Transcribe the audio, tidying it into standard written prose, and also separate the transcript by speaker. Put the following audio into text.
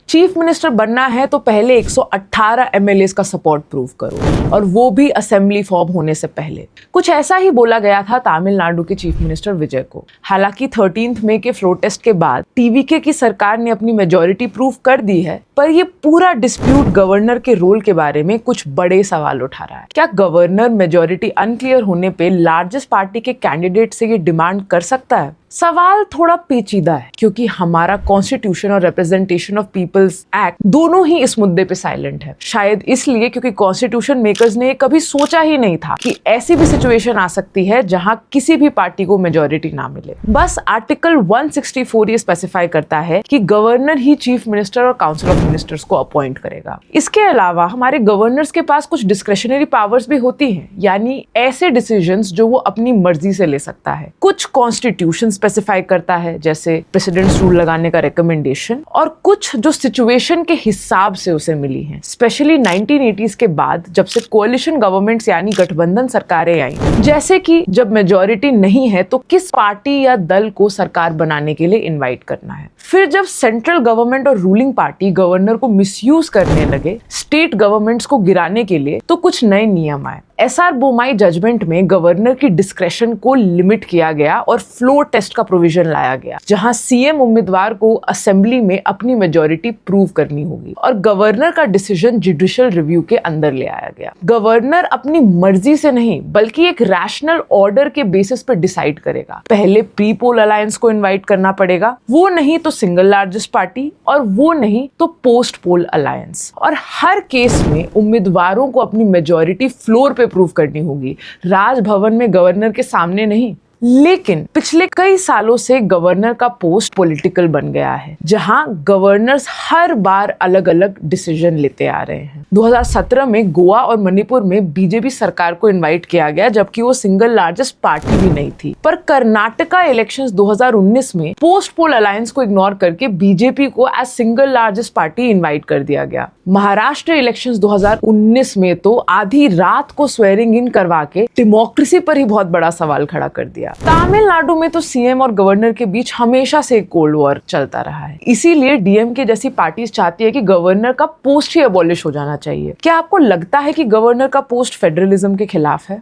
Speaker 1: Chief minister बनना है तो पहले 118 एमएलएस का सपोर्ट प्रूव करो, और वो भी असेंबली फॉर्म होने से पहले। कुछ ऐसा ही बोला गया था तमिलनाडु के चीफ मिनिस्टर विजय को। हालांकि 13 मई के फ्लोर टेस्ट के बाद टीवीके की सरकार ने अपनी मेजॉरिटी प्रूव कर दी है, पर ये पूरा डिस्प्यूट गवर्नर के रोल के बारे में कुछ बड़े सवाल उठा रहा है। क्या गवर्नर मेजॉरिटी अनक्लियर होने पे लार्जेस्ट पार्टी के कैंडिडेट से ये डिमांड कर सकता है? सवाल थोड़ा पेचीदा है, क्योंकि हमारा कॉन्स्टिट्यूशन और रिप्रेजेंटेशन ऑफ पीपल्स एक्ट दोनों ही इस मुद्दे पे साइलेंट है। शायद इसलिए क्योंकि कॉन्स्टिट्यूशन मेकर्स ने कभी सोचा ही नहीं था कि ऐसी भी सिचुएशन आ सकती है जहां किसी भी पार्टी को मेजॉरिटी ना मिले। बस आर्टिकल 164 ये स्पेसिफाई करता है कि गवर्नर ही चीफ मिनिस्टर और काउंसिल ऑफ मिनिस्टर्स को अपॉइंट करेगा। इसके अलावा हमारे गवर्नर्स के पास कुछ डिस्क्रेशनरी पावर्स भी होती हैं, यानी ऐसे डिसीजंस जो वो अपनी मर्जी से ले सकता है। कुछ कॉन्स्टिट्यूशन स्पेसिफाई करता है, जैसे प्रेसिडेंट्स रूल लगाने का रिकमेंडेशन, और कुछ जो सिचुएशन के हिसाब से उसे मिली हैं। स्पेशली 1980s के बाद जब से कोalition गवर्नमेंट्स यानी गठबंधन सरकारें आई, जैसे कि जब मेजॉरिटी नहीं है तो किस पार्टी या दल को सरकार बनाने के लिए इनवाइट करना है। फिर जब सेंट्रल गवर्नमेंट और रूलिंग पार्टी गवर्नर को मिसयूज करने लगे स्टेट गवर्नमेंट्स को गिराने के लिए, तो कुछ नए नियम आए। एसआर बोमाई जजमेंट में गवर्नर की डिस्क्रेशन को लिमिट किया गया और फ्लोर टेस्ट का प्रोविजन लाया गया, जहां सीएम उम्मीदवार को असेंबली में अपनी मेजॉरिटी प्रूव करनी होगी और गवर्नर का डिसीजन जुडिशियल रिव्यू के अंदर ले आया गया। गवर्नर अपनी मर्जी से नहीं बल्कि एक रैशनल ऑर्डर के बेसिस पर डिसाइड करेगा। पहले प्री पोल अलायंस को इन्वाइट करना पड़ेगा, वो नहीं तो सिंगल लार्जेस्ट पार्टी, और वो नहीं तो पोस्ट पोल अलायंस। और हर केस में उम्मीदवारों को अपनी मेजॉरिटी फ्लोर पे प्रूव करनी होगी, राजभवन में गवर्नर के सामने नहीं। लेकिन पिछले कई सालों से गवर्नर का पोस्ट पॉलिटिकल बन गया है, जहां गवर्नर्स हर बार अलग अलग डिसीजन लेते आ रहे हैं। 2017 में गोवा और मणिपुर में बीजेपी सरकार को इनवाइट किया गया, जबकि वो सिंगल लार्जेस्ट पार्टी भी नहीं थी। पर कर्नाटका इलेक्शंस 2019 में पोस्ट पोल अलायंस को इग्नोर करके बीजेपी को as single largest party invite कर दिया गया। महाराष्ट्र इलेक्शंस 2019 में तो आधी रात को स्वेरिंग इन करवा के डेमोक्रेसी पर ही बहुत बड़ा सवाल खड़ा कर दिया। तमिलनाडु में तो सीएम और गवर्नर के बीच हमेशा से कोल्ड वॉर चलता रहा है। इसीलिए डीएमके जैसी पार्टीज चाहती है कि गवर्नर का पोस्ट ही अबॉलिश हो जाना चाहिए। क्या आपको लगता है कि गवर्नर का पोस्ट फेडरलिज्म के खिलाफ है?